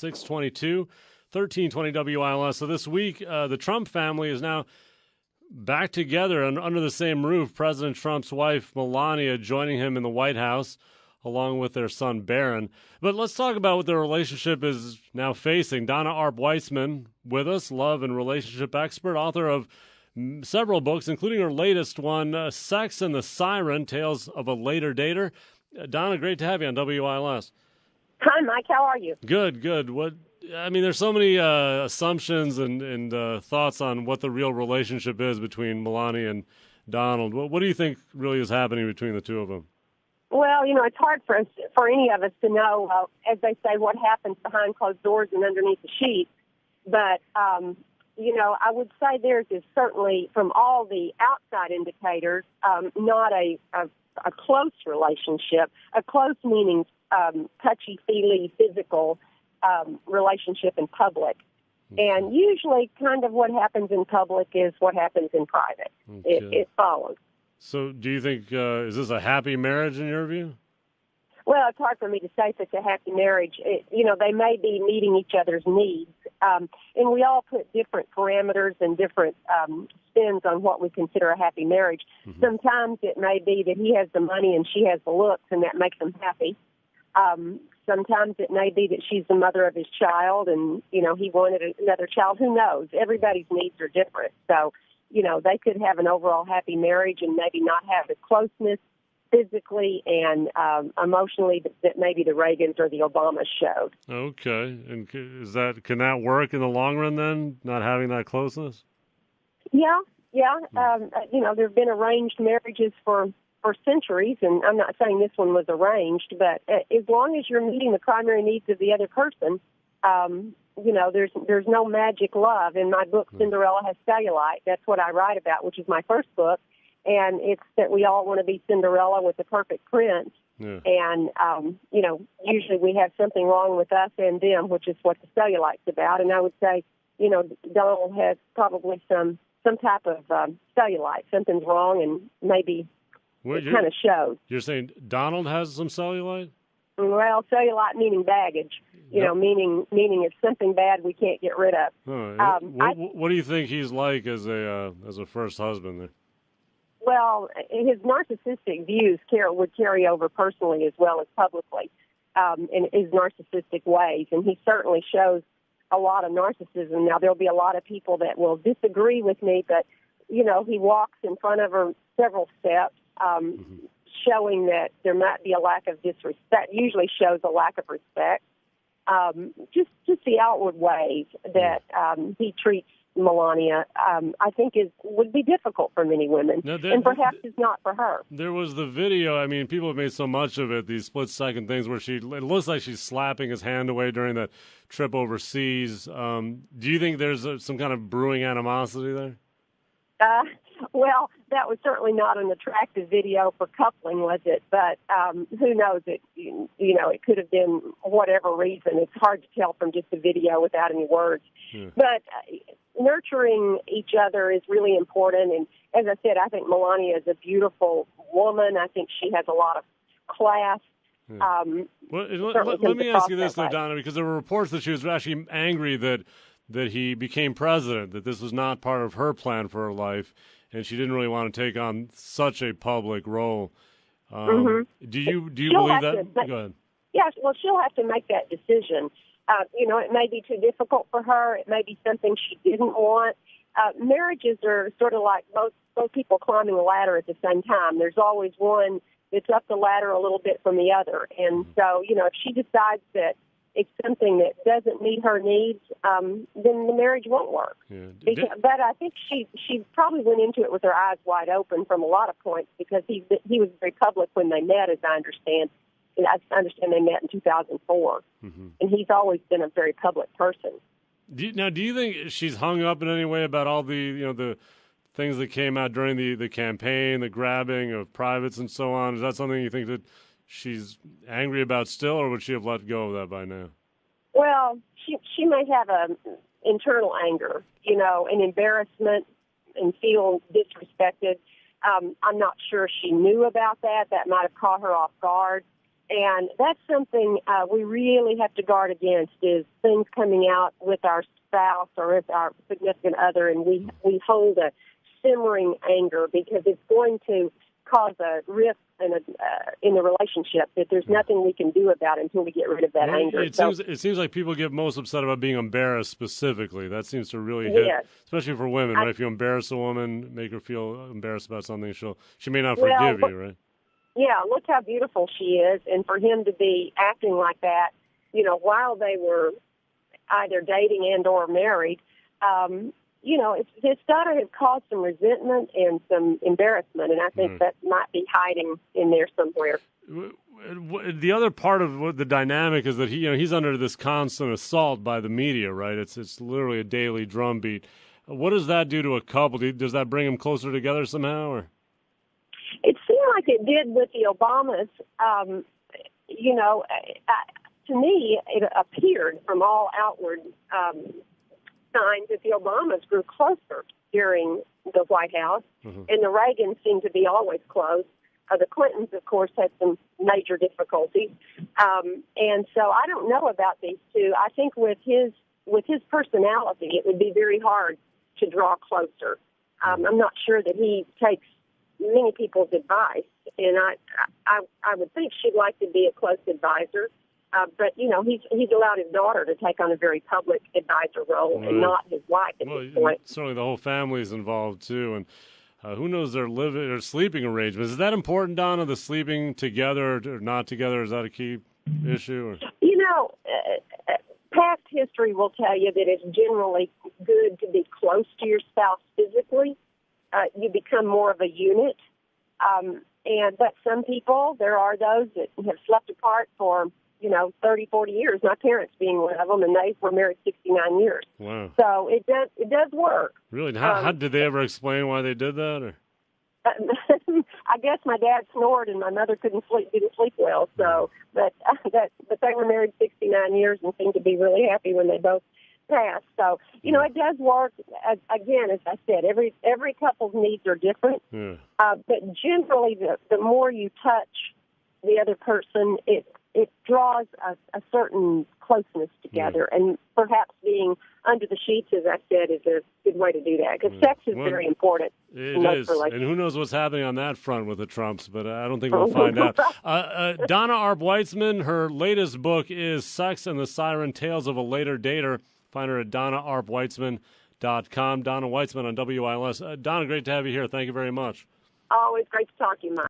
622, 1320 WILS. So this week, the Trump family is now back together and under the same roof. President Trump's wife, Melania, joining him in the White House, along with their son, Barron. But let's talk about what their relationship is now facing. Donna Arp Weitzman with us, love and relationship expert, author of several books, including her latest one, Sex and the Siren, Tales of a Later Dater. Donna, great to have you on WILS. Hi, Mike. How are you? Good. There's so many assumptions and thoughts on what the real relationship is between Melania and Donald. What do you think really is happening between the two of them? Well, it's hard for any of us to know, as they say, what happens behind closed doors and underneath the sheets. But, I would say theirs is certainly, from all the outside indicators, not a close relationship. A close meaning touchy-feely, physical relationship in public. And usually kind of what happens in public is what happens in private. Okay. It follows. So do you think, is this a happy marriage in your view? Well, it's hard for me to say if it's a happy marriage. They may be meeting each other's needs. And we all put different parameters and different spins on what we consider a happy marriage. Mm-hmm. Sometimes it may be that he has the money and she has the looks, and that makes them happy. Sometimes it may be that she's the mother of his child and, he wanted another child. Who knows? Everybody's needs are different. So, they could have an overall happy marriage and maybe not have the closeness physically and emotionally that maybe the Reagans or the Obamas showed. Okay. And can that work in the long run then, not having that closeness? Yeah. There have been arranged marriages for centuries, and I'm not saying this one was arranged, but as long as you're meeting the primary needs of the other person, there's no magic love. In my book, Cinderella Has Cellulite, that's what I write about, which is my first book, and it's that we all want to be Cinderella with the perfect prince. Yeah. And, usually we have something wrong with us and them, which is what the cellulite's about. And I would say, Donald has probably some type of cellulite. Something's wrong, and maybe it kind of shows. You're saying Donald has some cellulite? Well, cellulite meaning baggage, meaning it's something bad we can't get rid of. Oh, what do you think he's like as a first husband there? Well, his narcissistic views would carry over personally as well as publicly in his narcissistic ways, and he certainly shows a lot of narcissism. Now, there'll be a lot of people that will disagree with me, but, he walks in front of her several steps, showing that there might be a lack of disrespect, usually shows a lack of respect. Just the outward ways that he treats Melania, I think would be difficult for many women, and perhaps it's not for her. There was the video, people have made so much of it, these split-second things where it looks like she's slapping his hand away during that trip overseas. Do you think there's some kind of brewing animosity there? Well, that was certainly not an attractive video for coupling, was it? But who knows? It could have been whatever reason. It's hard to tell from just the video without any words. Yeah. But nurturing each other is really important. And as I said, I think Melania is a beautiful woman. I think she has a lot of class. Yeah. Let me ask you this, though, Donna, because there were reports that she was actually angry that he became president, that this was not part of her plan for her life, and she didn't really want to take on such a public role. Do you believe that? Go ahead. Yes, well, she'll have to make that decision. It may be too difficult for her. It may be something she didn't want. Marriages are sort of like both people climbing a ladder at the same time. There's always one that's up the ladder a little bit from the other. And so, if she decides that it's something that doesn't meet her needs, then the marriage won't work. Yeah. But I think she probably went into it with her eyes wide open from a lot of points, because he was very public when they met, as I understand. I understand they met in 2004, and he's always been a very public person. Do you think she's hung up in any way about all the things that came out during the campaign, the grabbing of privates and so on? Is that something you think that she's angry about still, or would she have let go of that by now? Well, she may have an internal anger, an embarrassment, and feel disrespected. I'm not sure she knew about that. That might have caught her off guard. And that's something we really have to guard against, is things coming out with our spouse or with our significant other, and we hold a simmering anger, because it's going to cause a rift in the relationship that there's nothing we can do about until we get rid of that anger. It seems like people get most upset about being embarrassed specifically. That seems to really hit, especially for women, right? If you embarrass a woman, make her feel embarrassed about something, she may not forgive you, right? Yeah, look how beautiful she is, and for him to be acting like that, while they were either dating and or married, it's got to have caused some resentment and some embarrassment, and I think that might be hiding in there somewhere. The other part of the dynamic is that he's under this constant assault by the media, right? It's literally a daily drumbeat. What does that do to a couple? Does that bring them closer together somehow, or? It seemed like it did with the Obamas. To me, it appeared from all outward signs that the Obamas grew closer during the White House, and the Reagans seemed to be always close. The Clintons, of course, had some major difficulties, and so I don't know about these two. I think with his personality, it would be very hard to draw closer. I'm not sure that he takes many people's advice, and I would think she'd like to be a close advisor. But, he's allowed his daughter to take on a very public advisor role, and not his wife at this point. Certainly the whole family's involved, too. And who knows their living or sleeping arrangements. Is that important, Donna, the sleeping together or not together? Is that a key issue? Or? Past history will tell you that it's generally good to be close to your spouse physically. You become more of a unit. But some people, there are those that have slept apart for 30, 40 years, my parents being one of them, and they were married 69 years. Wow. So it does work. Really? How did they ever explain why they did that? Or? I guess my dad snored and my mother didn't sleep well. So, but they were married 69 years and seemed to be really happy when they both passed. So, it does work. Again, as I said, every couple's needs are different. Yeah. But generally, the more you touch the other person, it draws a certain closeness together, and perhaps being under the sheets, as I said, is a good way to do that, because sex is very important. It is, and who knows what's happening on that front with the Trumps, but I don't think we'll find out. Donna Arp Weitzman, her latest book is Sex and the Siren, Tales of a Later Dater. Find her at DonnaArpWeitzman.com. Donna Weitzman on WILS. Donna, great to have you here. Thank you very much. Always great to talk to you, Mike.